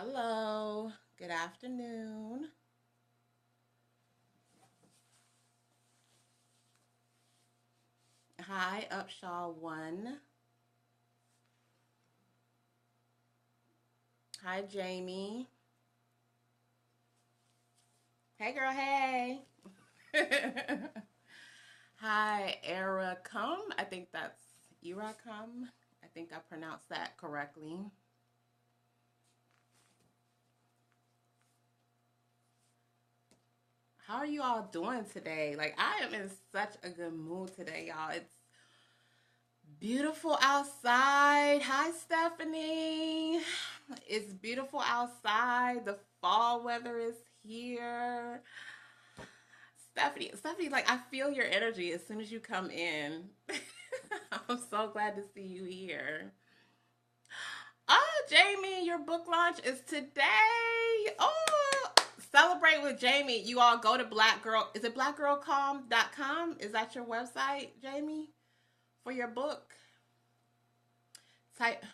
Hello, good afternoon. Hi, Upshaw One. Hi, Jamie. Hey, girl, hey. Hi, Ericum. I think that's Ericum. I think I pronounced that correctly. How are you all doing today? Like, I am in such a good mood today, y'all. It's beautiful outside. Hi, Stephanie. It's beautiful outside. The fall weather is here. Stephanie, like I feel your energy as soon as you come in. I'm so glad to see you here. Oh, Jamie, your book launch is today. Oh, celebrate with Jamie. You all go to Black Girl. Is it blackgirlcalm.com? Is that your website, Jamie, for your book? Type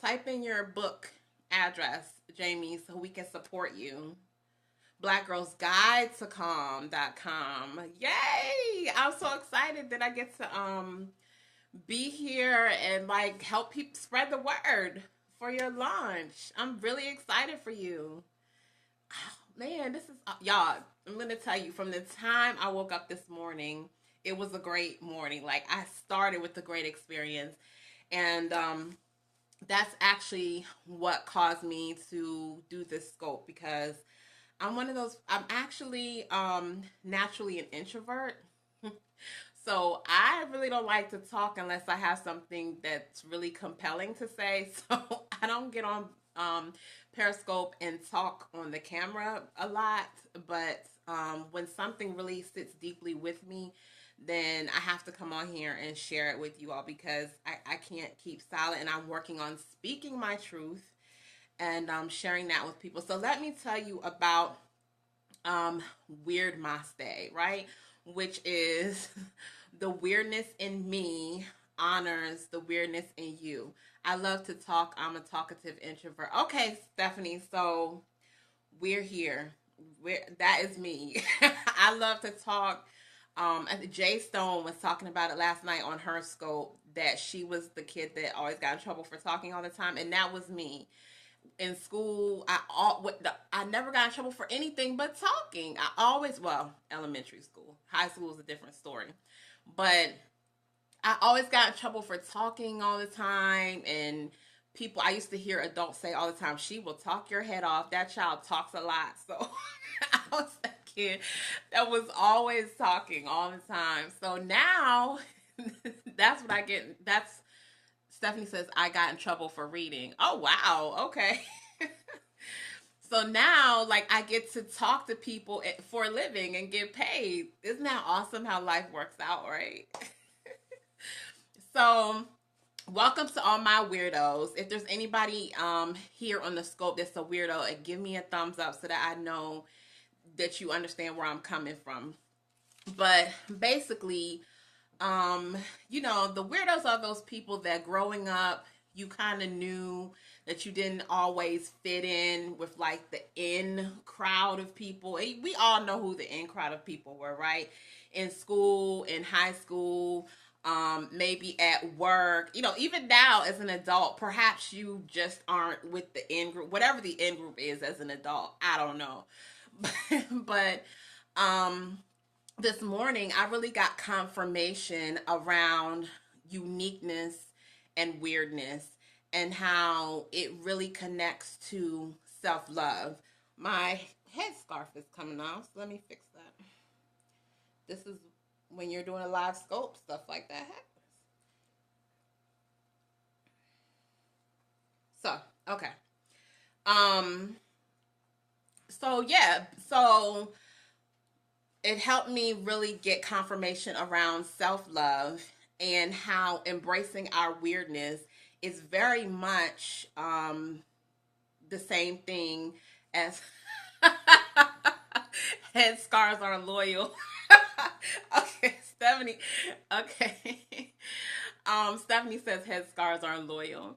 type in your book address, Jamie, so we can support you. Blackgirlsguide to calm.com. Yay! I'm so excited that I get to be here and like help people spread the word for your launch. I'm really excited for you. Oh, man, this is y'all. I'm gonna tell you from the time I woke up this morning, it was a great morning. Like I started with a great experience, and that's actually what caused me to do this scope because I'm one of those. I'm actually naturally an introvert. So I really don't like to talk unless I have something that's really compelling to say. So I don't get on Periscope and talk on the camera a lot. But when something really sits deeply with me, then I have to come on here and share it with you all because I can't keep silent. And I'm working on speaking my truth and sharing that with people. So let me tell you about um Weird Mas Day, right? Which is the weirdness in me honors the weirdness in you. I love to talk. I'm a talkative introvert. Okay, Stephanie, so we're here. That is me. I love to talk. Jay Stone was talking about it last night on her scope that she was the kid that always got in trouble for talking all the time, and that was me in school. I never got in trouble for anything but talking. I always, well, elementary school, high school is a different story, but I always got in trouble for talking all the time. And people, I used to hear adults say all the time, "She will talk your head off. That child talks a lot." So I was that kid that was always talking all the time. So now that's what I get. That's Stephanie says I got in trouble for reading. Oh wow, okay. So now, like, I get to talk to people for a living and get paid. Isn't that awesome how life works out, right? So, welcome to all my weirdos. If there's anybody here on the scope that's a weirdo, give me a thumbs up so that I know that you understand where I'm coming from. But basically, um, the weirdos are those people that growing up you kind of knew that you didn't always fit in with like the in crowd of people. We all know who the in crowd of people were, right? In school, in high school, maybe at work. Even now as an adult, perhaps you just aren't with the in group, whatever the in group is as an adult. I don't know. But um this morning, I really got confirmation around uniqueness and weirdness and how it really connects to self love. My headscarf is coming off, so let me fix that. This is when you're doing a live scope, stuff like that happens. So, okay. Um, so yeah, so it helped me really get confirmation around self love and how embracing our weirdness is very much the same thing as head scars are loyal. Okay, Stephanie. Okay. Stephanie says head scars aren't loyal.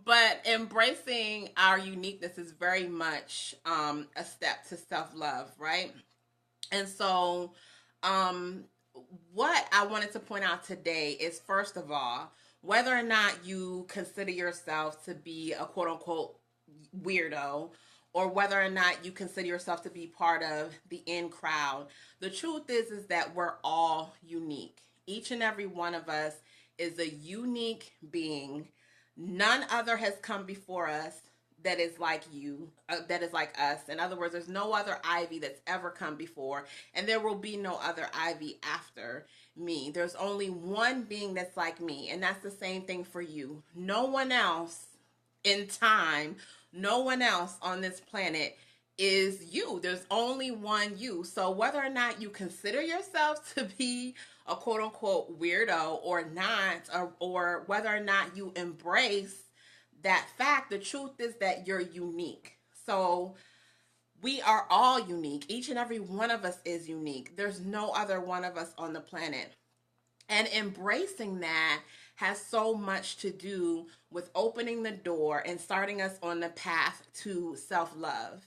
But embracing our uniqueness is very much a step to self love, right? And so, um, what I wanted to point out today is first of all, whether or not you consider yourself to be a quote unquote weirdo, or whether or not you consider yourself to be part of the in crowd, the truth is that we're all unique. Each and every one of us is a unique being. None other has come before us that is like you, that is like us. In other words, there's no other Ivy that's ever come before, and there will be no other Ivy after me. There's only one being that's like me, and that's the same thing for you. No one else in time, no one else on this planet is you. There's only one you. So whether or not you consider yourself to be a quote unquote weirdo or not, or whether or not you embrace that fact, the truth is that you're unique. So we are all unique. Each and every one of us is unique. There's no other one of us on the planet. And embracing that has so much to do with opening the door and starting us on the path to self love.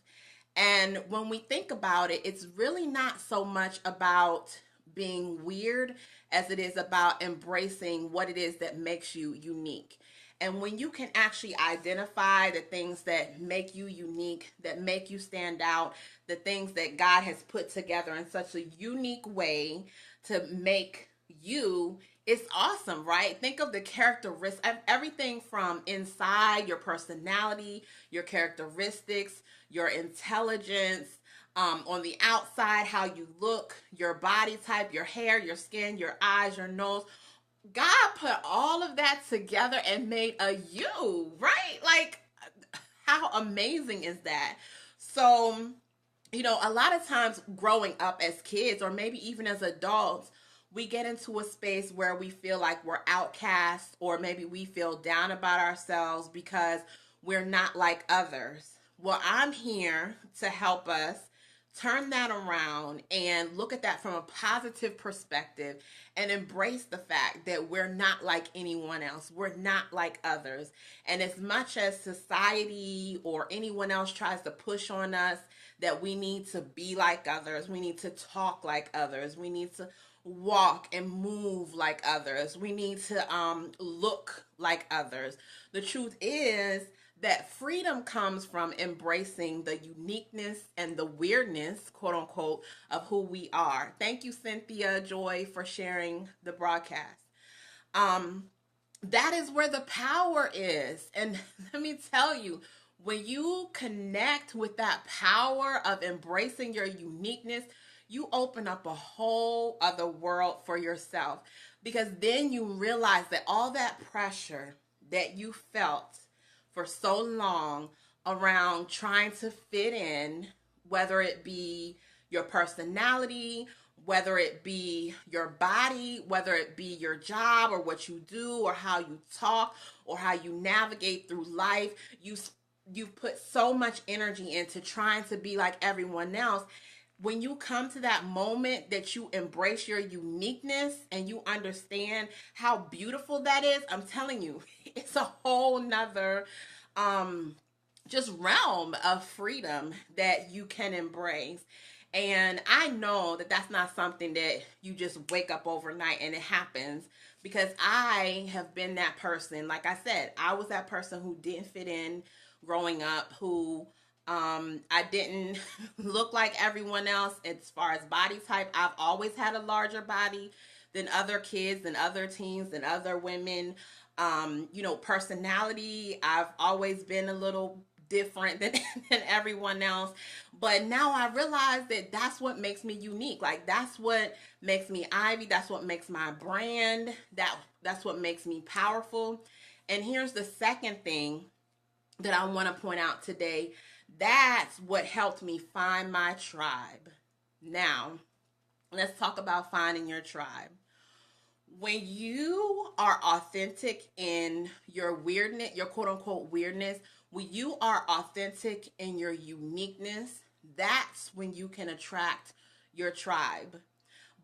And when we think about it, it's really not so much about being weird as it is about embracing what it is that makes you unique. And when you can actually identify the things that make you unique, that make you stand out, the things that God has put together in such a unique way to make you, it's awesome, right? Think of the characteristics, everything from inside, your personality, your characteristics, your intelligence, on the outside, how you look, your body type, your hair, your skin, your eyes, your nose. God put all of that together and made a you, right? Like, how amazing is that? So, a lot of times growing up as kids, or maybe even as adults, we get into a space where we feel like we're outcast, or maybe we feel down about ourselves because we're not like others. Well, I'm here to help us turn that around and look at that from a positive perspective and embrace the fact that we're not like anyone else. We're not like others. And as much as society or anyone else tries to push on us that we need to be like others, we need to talk like others, we need to walk and move like others, we need to look like others, the truth is that freedom comes from embracing the uniqueness and the weirdness, quote unquote, of who we are. Thank you, Cynthia Joy, for sharing the broadcast. That is where the power is. And let me tell you, when you connect with that power of embracing your uniqueness, you open up a whole other world for yourself. Because then you realize that all that pressure that you felt for so long around trying to fit in, whether it be your personality, whether it be your body, whether it be your job or what you do or how you talk or how you navigate through life, you've put so much energy into trying to be like everyone else. When you come to that moment that you embrace your uniqueness and you understand how beautiful that is, I'm telling you, it's a whole nother just realm of freedom that you can embrace. And I know that that's not something that you just wake up overnight and it happens, because I have been that person. Like I said, I was that person who didn't fit in growing up, who I didn't look like everyone else as far as body type. I've always had a larger body than other kids, than other teens, than other women. Personality, I've always been a little different than, than everyone else. But now I realize that that's what makes me unique. Like, that's what makes me Ivy. That's what makes my brand. That's what makes me powerful. And here's the second thing that I want to point out today. That's what helped me find my tribe. Now, let's talk about finding your tribe. When you are authentic in your weirdness, your quote unquote weirdness, when you are authentic in your uniqueness, that's when you can attract your tribe.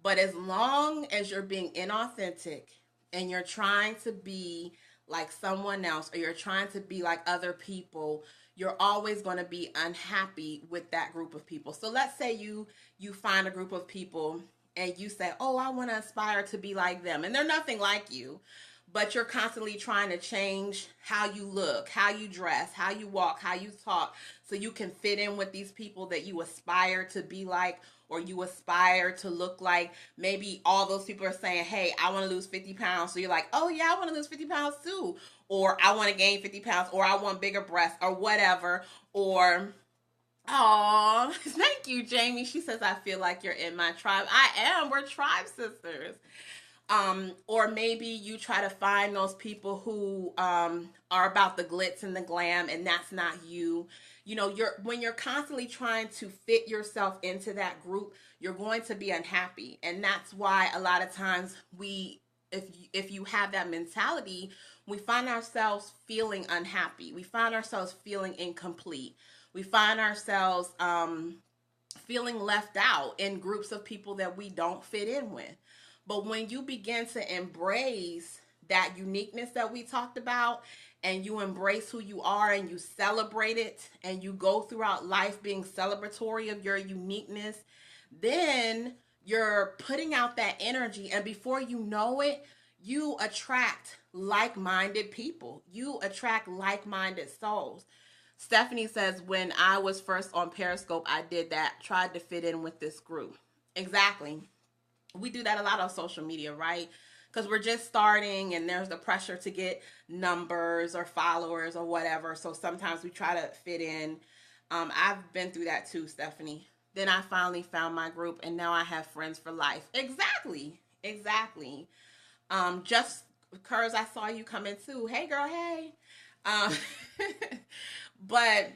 But as long as you're being inauthentic and you're trying to be like someone else, or you're trying to be like other people, you're always going to be unhappy with that group of people. So let's say you find a group of people and you say, "Oh, I want to aspire to be like them." And they're nothing like you, but you're constantly trying to change how you look, how you dress, how you walk, how you talk, so you can fit in with these people that you aspire to be like, or you aspire to look like. Maybe all those people are saying, "Hey, I want to lose 50 pounds." So you're like, "Oh, yeah, I want to lose 50 pounds too." Or I want to gain 50 pounds, or I want bigger breasts, or whatever. Or, oh, thank you, Jamie. She says, "I feel like you're in my tribe." I am. We're tribe sisters. Or maybe you try to find those people who are about the glitz and the glam, and that's not you. You know, when you're constantly trying to fit yourself into that group, you're going to be unhappy, and that's why a lot of times if you have that mentality, we find ourselves feeling unhappy. We find ourselves feeling incomplete. We find ourselves feeling left out in groups of people that we don't fit in with. But when you begin to embrace that uniqueness that we talked about, and you embrace who you are and you celebrate it, and you go throughout life being celebratory of your uniqueness, then you're putting out that energy. And before you know it, you attract like minded people, you attract like minded souls. Stephanie says, "When I was first on Periscope, I did that, tried to fit in with this group." Exactly. We do that a lot on social media, right? Because we're just starting and there's the pressure to get numbers or followers or whatever. So sometimes we try to fit in. I've been through that too, Stephanie. Then I finally found my group, and now I have friends for life. Exactly. Exactly. Just Kurz, I saw you come in too. Hey, girl, hey. Um, but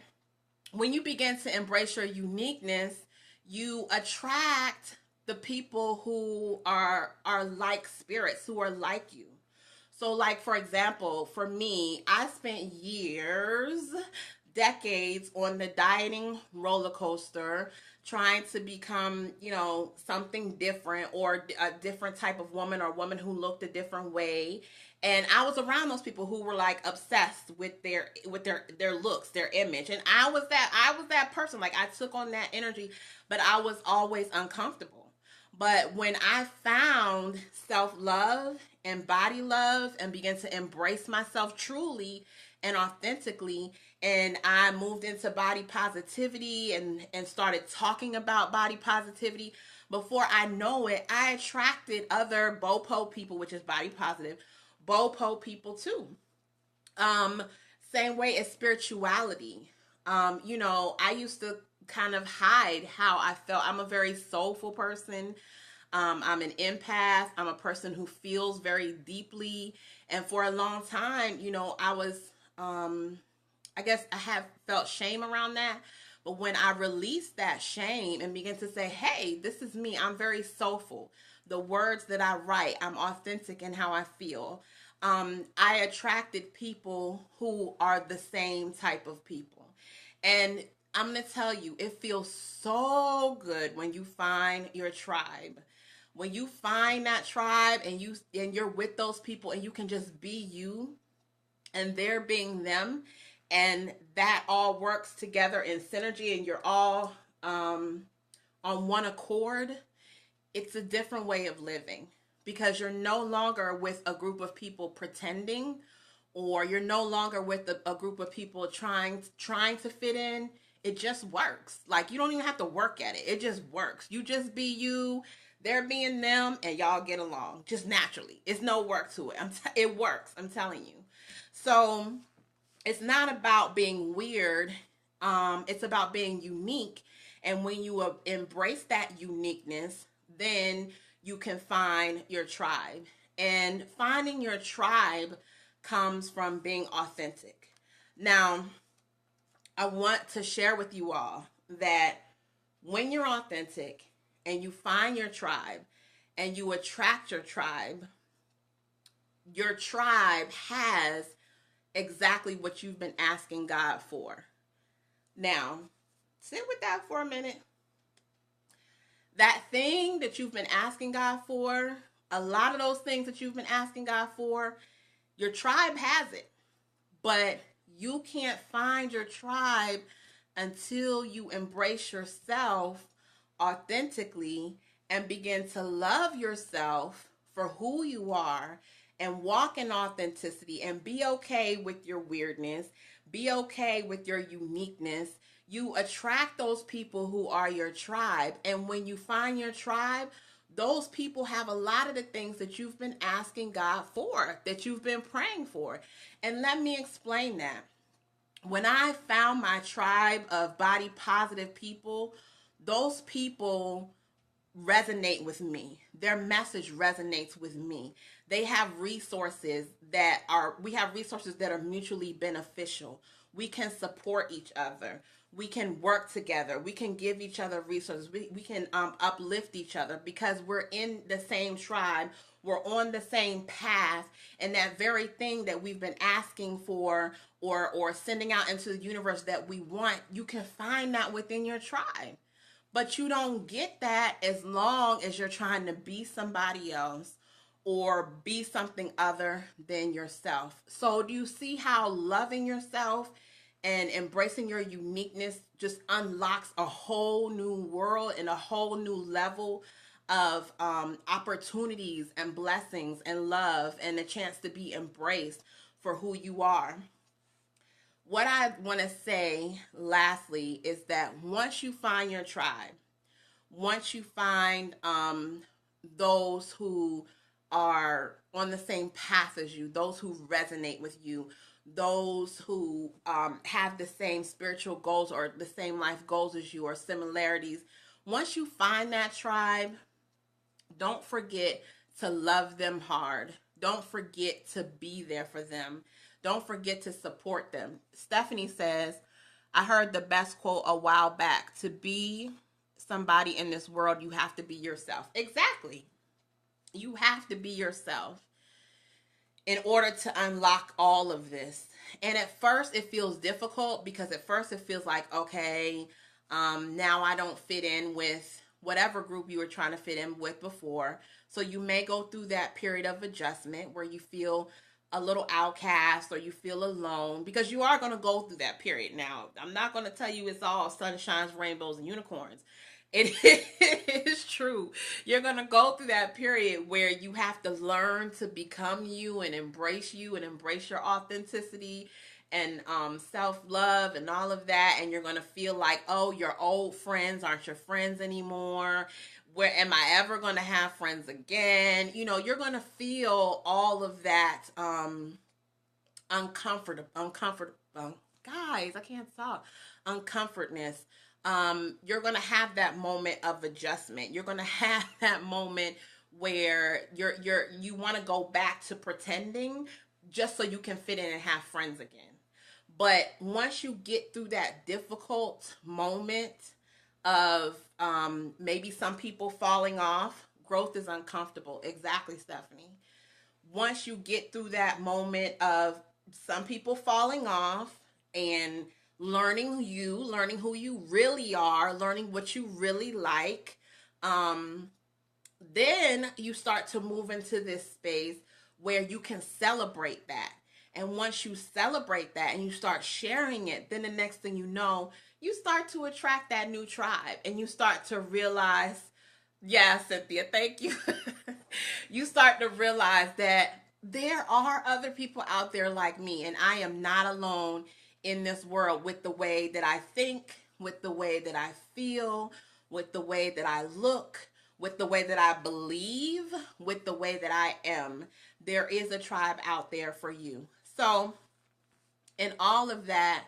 when you begin to embrace your uniqueness, you attract the people who are like spirits, who are like you. So, like, for example, for me, I spent years, decades on the dieting roller coaster, trying to become, something different, or a different type of woman, or a woman who looked a different way. And I was around those people who were like obsessed with their looks, their image. And I was that person. Like, I took on that energy, but I was always uncomfortable. But when I found self love and body love and began to embrace myself truly and authentically, and I moved into body positivity and started talking about body positivity, before I know it, I attracted other BOPO people, which is body positive, BOPO people too. Um, Same way as spirituality. I used to kind of hide how I felt. I'm a very soulful person. I'm an empath. I'm a person who feels very deeply. And for a long time, I was, I guess I have felt shame around that. But when I released that shame and began to say, "Hey, this is me. I'm very soulful. The words that I write, I'm authentic in how I feel." I attracted people who are the same type of people. And I'm going to tell you, it feels so good when you find your tribe. When you find that tribe, and you're with those people, and you can just be you and they're being them, and that all works together in synergy, and you're all on one accord. It's a different way of living, because you're no longer with a group of people pretending, or you're no longer with a group of people trying to fit in. It just works. Like, you don't even have to work at it. It just works. You just be you, they're being them, and y'all get along just naturally. It's no work to it. It works. I'm telling you. So it's not about being weird. It's about being unique. And when you embrace that uniqueness, then you can find your tribe. And finding your tribe comes from being authentic. Now, I want to share with you all that when you're authentic and you find your tribe and you attract your tribe has exactly what you've been asking God for. Now, sit with that for a minute. That thing that you've been asking God for, a lot of those things that you've been asking God for, Your tribe has it, but you can't find your tribe until you embrace yourself authentically and begin to love yourself for who you are and walk in authenticity and be okay with your weirdness, be okay with your uniqueness. You attract those people who are your tribe. And when you find your tribe, those people have a lot of the things that you've been asking God for, that you've been praying for. And let me explain that. When I found my tribe of body positive people, those people resonate with me. Their message resonates with me. They have resources we have resources that are mutually beneficial. We can support each other. We can work together. We can give each other resources. We can uplift each other because we're in the same tribe. We're on the same path, and that very thing that we've been asking for or sending out into the universe that we want, you can find that within your tribe. But you don't get that as long as you're trying to be somebody else or be something other than yourself. So, do you see how loving yourself and embracing your uniqueness just unlocks a whole new world and a whole new level of opportunities and blessings and love and a chance to be embraced for who you are? What I want to say lastly is that once you find your tribe, once you find those who are on the same path as you, those who resonate with you, those who have the same spiritual goals or the same life goals as you or similarities, once you find that tribe, don't forget to love them hard. Don't forget to be there for them. Don't forget to support them. Stephanie says, I heard the best quote a while back: to be somebody in this world, you have to be yourself. Exactly. You have to be yourself in order to unlock all of this. And at first it feels difficult because at first it feels like, okay, now I don't fit in with whatever group you were trying to fit in with before. So you may go through that period of adjustment where you feel a little outcast or you feel alone, because you are going to go through that period. Now, I'm not going to tell you it's all sunshines, rainbows, and unicorns. It is true. You're going to go through that period where you have to learn to become you and embrace your authenticity and self-love and all of that. And you're going to feel like, oh, your old friends aren't your friends anymore. Where am I ever going to have friends again? You know, you're going to feel all of that uncomfortable. Guys, I can't talk. Uncomfortness. You're going to have that moment of adjustment. You're going to have that moment where you want to go back to pretending just so you can fit in and have friends again. But once you get through that difficult moment of maybe some people falling off, growth is uncomfortable. Exactly, Stephanie. Once you get through that moment of some people falling off and learning who you really are, learning what you really like, then you start to move into this space where you can celebrate that. And once you celebrate that and you start sharing it, then the next thing you know, you start to attract that new tribe and you start to realize, yeah, Cynthia, thank you. You start to realize that there are other people out there like me, and I am not alone in this world with the way that I think, with the way that I feel, with the way that I look, with the way that I believe, with the way that I am. There is a tribe out there for you. So, in all of that,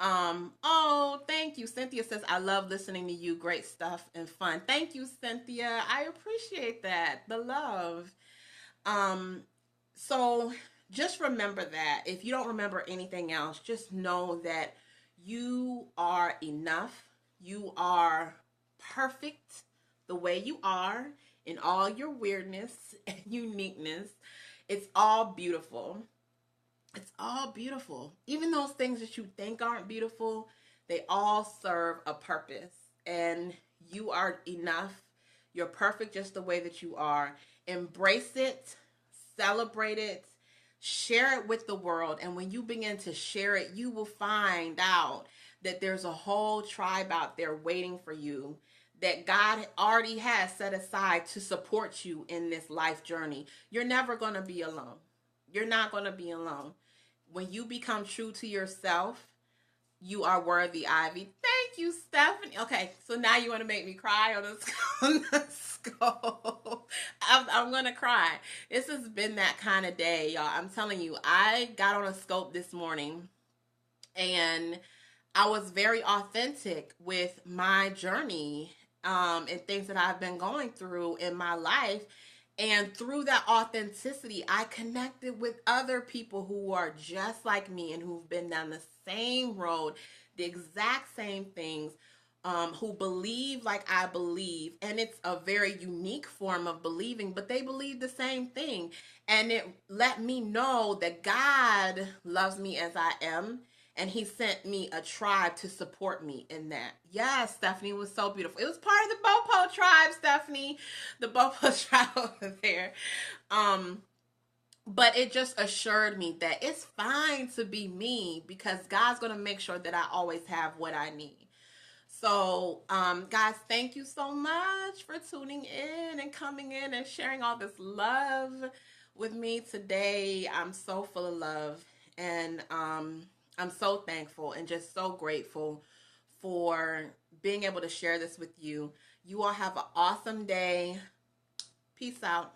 oh, thank you. Cynthia says, I love listening to you. Great stuff and fun. Thank you, Cynthia. I appreciate that. The love. So just remember that. If you don't remember anything else, just know that you are enough. You are perfect the way you are in all your weirdness and uniqueness. It's all beautiful. It's all beautiful. Even those things that you think aren't beautiful, they all serve a purpose. And you are enough. You're perfect just the way that you are. Embrace it. Celebrate it. Share it with the world. And when you begin to share it, you will find out that there's a whole tribe out there waiting for you that God already has set aside to support you in this life journey. You're never going to be alone. You're not going to be alone. When you become true to yourself, you are worthy, Ivy. Thank you, Stephanie. Okay, so now you want to make me cry on this, on the scope. I'm going to cry. This has been that kind of day, y'all. I'm telling you, I got on a scope this morning and I was very authentic with my journey, and things that I've been going through in my life. And through that authenticity, I connected with other people who are just like me and who've been down the same road, the exact same things, who believe like I believe. And it's a very unique form of believing, but they believe the same thing. And it let me know that God loves me as I am. And he sent me a tribe to support me in that. Yes, Stephanie, was so beautiful. It was part of the Bopo tribe, Stephanie. The Bopo tribe over there. Um, but it just assured me that it's fine to be me because God's going to make sure that I always have what I need. So, guys, thank you so much for tuning in and coming in and sharing all this love with me today. I'm so full of love, and I'm so thankful and just so grateful for being able to share this with you. You all have an awesome day. Peace out.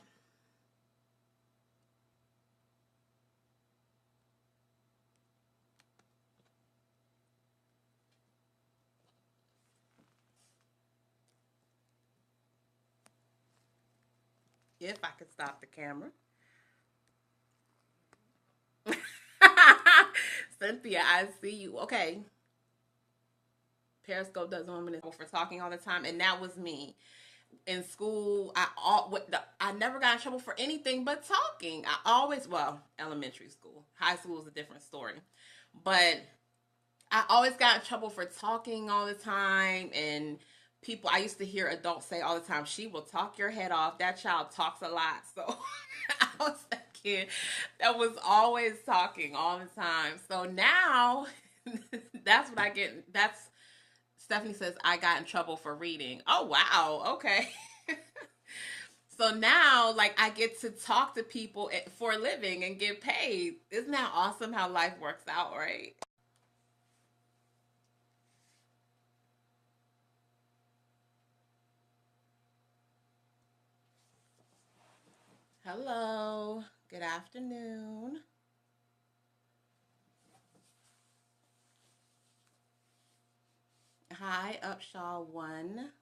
If I could stop the camera. Cynthia, I see you. Okay. Periscope doesn't want me to for talking all the time, and that was me in school. I never got in trouble for anything but talking. I always, well, elementary school, high school is a different story, but I always got in trouble for talking all the time. And people, I used to hear adults say all the time, "She will talk your head off. That child talks a lot." So I was that kid that was always talking all the time. So now that's what I get. That's Stephanie says I got in trouble for reading. Oh wow, okay. So now, like, I get to talk to people for a living and get paid. Isn't that awesome how life works out, right? Hello, good afternoon. Hi, Upshaw One.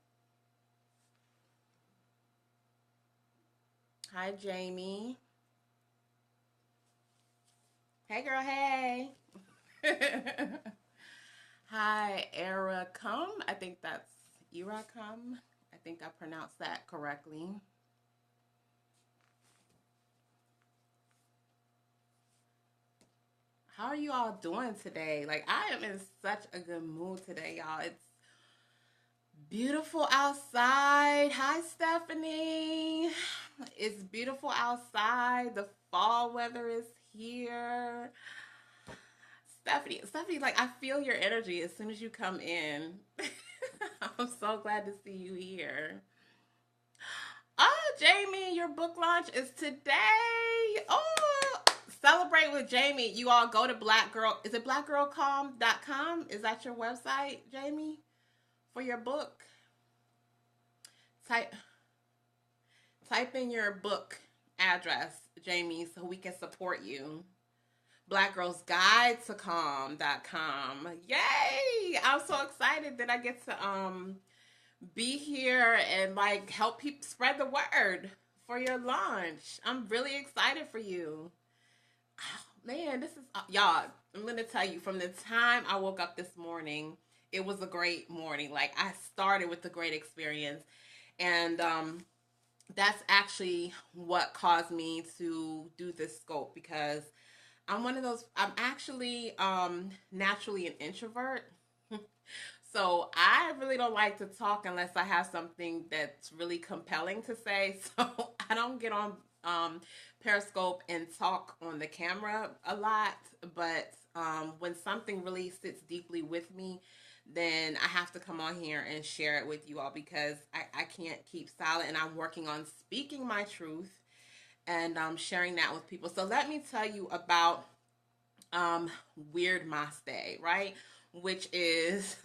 Hi, Jamie. Hey, girl, hey. Hi, Ericum. I think that's Ericum. I think I pronounced that correctly. How are you all doing today? Like, I am in such a good mood today, y'all. It's beautiful outside. Hi, Stephanie. It's beautiful outside. The fall weather is here. Stephanie, like, I feel your energy as soon as you come in. I'm so glad to see you here. Oh, Jamie, your book launch is today. Oh, celebrate with Jamie. You all go to Black Girl. Is it blackgirlcalm.com? Is that your website, Jamie, for your book? Type type in your book address, Jamie, so we can support you. Black Girls Guide to Calm.com. Yay! I'm so excited that I get to be here and like help people spread the word for your launch. I'm really excited for you. Oh, man, this is y'all. I'm gonna tell you from the time I woke up this morning, it was a great morning. Like I started with a great experience, and that's actually what caused me to do this scope because I'm one of those. I'm actually naturally an introvert. So I really don't like to talk unless I have something that's really compelling to say. So I don't get on Periscope and talk on the camera a lot, but when something really sits deeply with me, then I have to come on here and share it with you all because I can't keep silent, and I'm working on speaking my truth and sharing that with people. So let me tell you about um, Weird Mas Day, right? Which is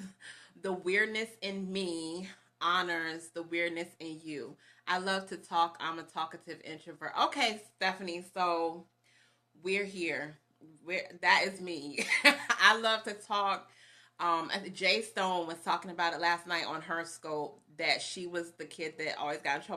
the weirdness in me honors the weirdness in you. I love to talk. I'm a talkative introvert. Okay, Stephanie, so we're here. That is me. I love to talk. Jay Stone was talking about it last night on her scope that she was the kid that always got in trouble